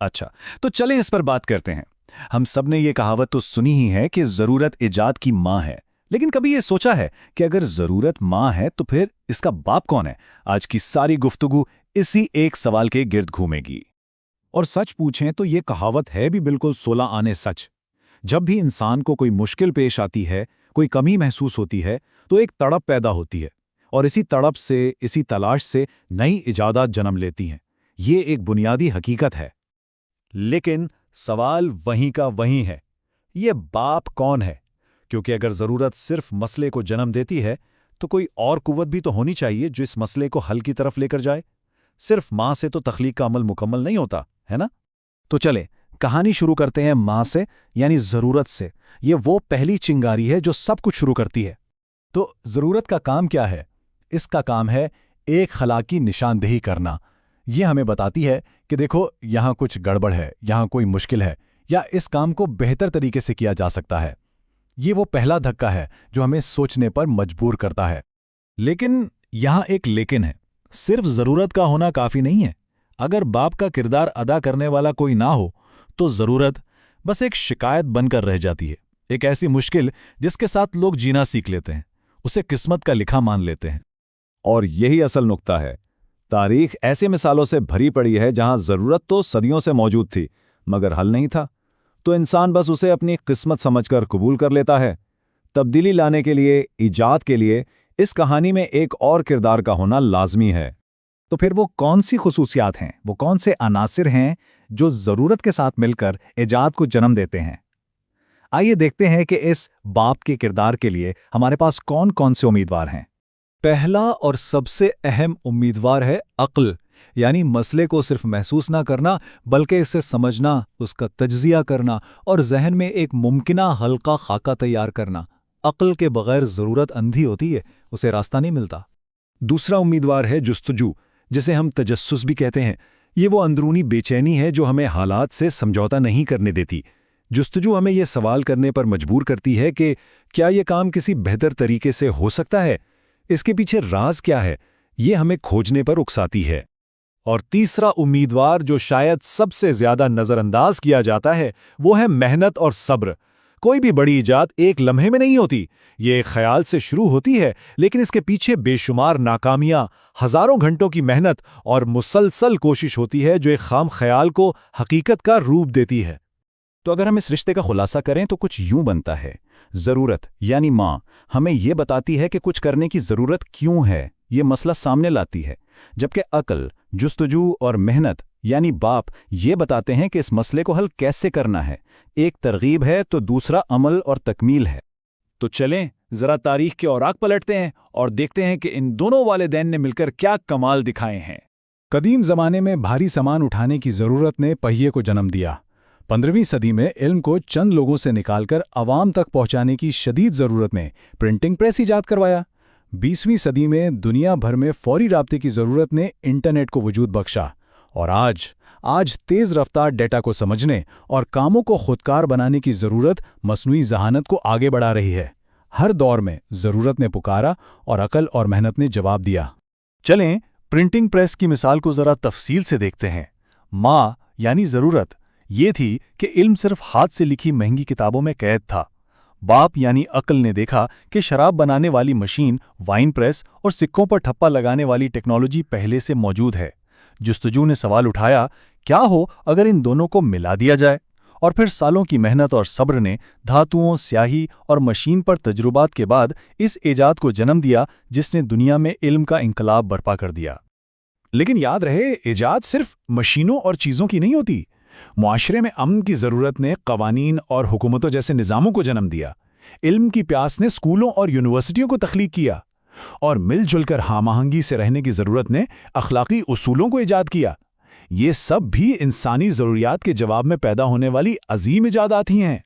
अच्छा, तो चलें इस पर बात करते हैं। हम सब ने ये कहावत तो सुनी ही है कि जरूरत इजाद की माँ है, लेकिन कभी ये सोचा है कि अगर जरूरत माँ है तो फिर इसका बाप कौन है? आज की सारी गुफ्तगू इसी एक सवाल के गिर्द घूमेगी। और सच पूछें तो ये कहावत है भी बिल्कुल 16 आने सच। जब भी इंसान को कोई मुश्किल पेश आती है, कोई कमी महसूस होती है, तो एक तड़प पैदा होती है, और इसी तड़प से, इसी तलाश से नई इजादात जन्म लेती हैं। ये एक बुनियादी हकीकत है। लेकिन सवाल वहीं का वहीं है, ये बाप कौन है? क्योंकि अगर जरूरत सिर्फ मसले को जन्म देती है तो कोई और कुव्वत भी तो होनी चाहिए जो इस मसले को हल की तरफ लेकर जाए। सिर्फ माँ से तो तख्लीक का अमल मुकम्मल नहीं होता, है ना? तो चले कहानी शुरू करते हैं माँ से, यानी जरूरत से। ये वो पहली चिंगारी है जो सब कुछ शुरू करती है। तो जरूरत का काम क्या है? इसका काम है एक खला की निशानदेही करना। ये हमें बताती है कि देखो यहाँ कुछ गड़बड़ है, यहाँ कोई मुश्किल है, या इस काम को बेहतर तरीके से किया जा सकता है। ये वो पहला धक्का है जो हमें सोचने पर मजबूर करता है। लेकिन यहाँ एक लेकिन है, सिर्फ जरूरत का होना काफी नहीं है। अगर बाप का किरदार अदा करने वाला कोई ना हो तो जरूरत बस एक शिकायत बनकर रह जाती है, एक ऐसी मुश्किल जिसके साथ लोग जीना सीख लेते हैं, उसे किस्मत का लिखा मान लेते हैं। और यही असल नुक्ता है। तारीख ऐसे मिसालों से भरी पड़ी है जहां जरूरत तो सदियों से मौजूद थी मगर हल नहीं था, तो इंसान बस उसे अपनी किस्मत समझकर कबूल कर लेता है। तब्दीली लाने के लिए, इजाद के लिए इस कहानी में एक और किरदार का होना लाजमी है। तो फिर वो कौन सी खुसूसियात हैं, वो कौन से अनासिर हैं जो जरूरत के साथ मिलकर इजाद को जन्म देते हैं? आइए देखते हैं कि इस बाप के किरदार के लिए हमारे पास कौन कौन से उम्मीदवार हैं। पहला और सबसे अहम उम्मीदवार है अक्ल, यानी मसले को सिर्फ महसूस ना करना बल्कि इसे समझना, उसका तज्जिया करना और जहन में एक मुमकिना हल का खाका तैयार करना। अक्ल के बगैर जरूरत अंधी होती है, उसे रास्ता नहीं मिलता। दूसरा उम्मीदवार है जुस्तजू, जिसे हम तजस्सुस भी कहते हैं। ये वो अंदरूनी बेचैनी है जो हमें हालात से समझौता नहीं करने देती। जुस्तजू हमें यह सवाल करने पर मजबूर करती है कि क्या यह काम किसी बेहतर तरीके से हो सकता है, इसके पीछे राज क्या है, ये हमें खोजने पर उकसाती है। और तीसरा उम्मीदवार जो शायद सबसे ज्यादा नजरअंदाज किया जाता है वो है मेहनत और सब्र। कोई भी बड़ी इजाद एक लम्हे में नहीं होती, ये एक ख्याल से शुरू होती है, लेकिन इसके पीछे बेशुमार नाकामियां, हजारों घंटों की मेहनत और मुसलसल कोशिश होती है जो एक खाम ख्याल को हकीकत का रूप देती है। तो अगर हम इस रिश्ते का खुलासा करें तो कुछ यूं बनता है। जरूरत यानी माँ हमें यह बताती है कि कुछ करने की जरूरत क्यों है, ये मसला सामने लाती है, जबकि अक्ल, जुस्तजू और मेहनत यानी बाप ये बताते हैं कि इस मसले को हल कैसे करना है। एक तरगीब है तो दूसरा अमल और तकमील है। तो चलें जरा तारीख के औराक पलटते हैं और देखते हैं कि इन दोनों वालिदैन ने मिलकर क्या कमाल दिखाए हैं। कदीम जमाने में भारी सामान उठाने की जरूरत ने पहिए को जन्म दिया। 15वीं सदी में इल्म को चंद लोगों से निकालकर अवाम तक पहुंचाने की शदीद जरूरत ने प्रिंटिंग प्रेस ईजाद करवाया। 20वीं सदी में दुनिया भर में फौरी राब्ते की जरूरत ने इंटरनेट को वजूद बख्शा। और आज तेज रफ्तार डेटा को समझने और कामों को खुदकार बनाने की जरूरत मसनूई जहानत को आगे बढ़ा रही है। हर दौर में जरूरत ने पुकारा और अकल और मेहनत ने जवाब दिया। चलें प्रिंटिंग प्रेस की मिसाल को जरा तफसील से देखते हैं। माँ यानी जरूरत ये थी कि इल्म सिर्फ हाथ से लिखी महंगी किताबों में कैद था। बाप यानी अक्ल ने देखा कि शराब बनाने वाली मशीन, वाइन प्रेस और सिक्कों पर ठप्पा लगाने वाली टेक्नोलॉजी पहले से मौजूद है। जुस्तजू ने सवाल उठाया, क्या हो अगर इन दोनों को मिला दिया जाए? और फिर सालों की मेहनत और सब्र ने धातुओं, स्याही और मशीन पर तजुर्बात के बाद इस इजाद को जन्म दिया जिसने दुनिया में इल्म का इंकलाब बर्पा कर दिया। लेकिन याद रहे, इजाद सिर्फ मशीनों और चीज़ों की नहीं होती। मुआशरे में अमन की ज़रूरत ने कवानीन और हुकूमतों जैसे निज़ामों को जन्म दिया। इल्म की प्यास ने स्कूलों और यूनिवर्सिटियों को तख्लीक किया। और मिलजुल कर हामाहंगी से रहने की ज़रूरत ने अखलाकी उसूलों को ईजाद किया। ये सब भी इंसानी ज़रूरियात के जवाब में पैदा होने वाली अजीम इजादात ही हैं।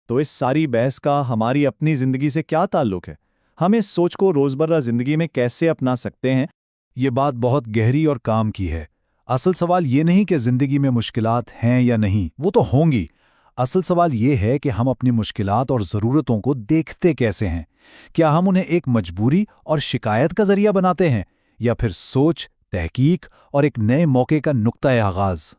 तो इस सारी बहस का हमारी अपनी ज़िंदगी से क्या ताल्लुक़ है? हम इस सोच को रोज़मर्रा ज़िंदगी में कैसे अपना सकते हैं? ये बात बहुत गहरी और काम की है। असल सवाल ये नहीं कि ज़िंदगी में मुश्किलात हैं या नहीं, वो तो होंगी। असल सवाल ये है कि हम अपनी मुश्किलात और ज़रूरतों को देखते कैसे हैं। क्या हम उन्हें एक मजबूरी और शिकायत का ज़रिया बनाते हैं, या फिर सोच, तहकीक और एक नए मौके का नुक्ता-ए-आगाज़?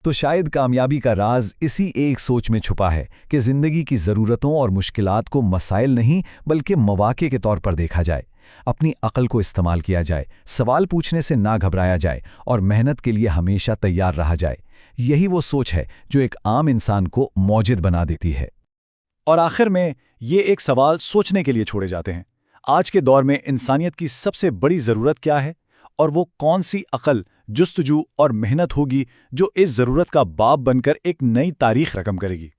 تو شاید کامیابی کا راز اسی ایک سوچ میں چھپا ہے کہ زندگی کی ضرورتوں اور مشکلات کو مسائل نہیں بلکہ مواقع کے طور پر دیکھا جائے، اپنی عقل کو استعمال کیا جائے، سوال پوچھنے سے نہ گھبرایا جائے اور محنت کے لیے ہمیشہ تیار رہا جائے۔ یہی وہ سوچ ہے جو ایک عام انسان کو موجد بنا دیتی ہے۔ اور آخر میں یہ ایک سوال سوچنے کے لیے چھوڑے جاتے ہیں، آج کے دور میں انسانیت کی سب سے بڑی ضرورت کیا ہے؟ اور وہ کون سی عقل، جستجو اور محنت ہوگی جو اس ضرورت کا باب بن کر ایک نئی تاریخ رقم کرے گی؟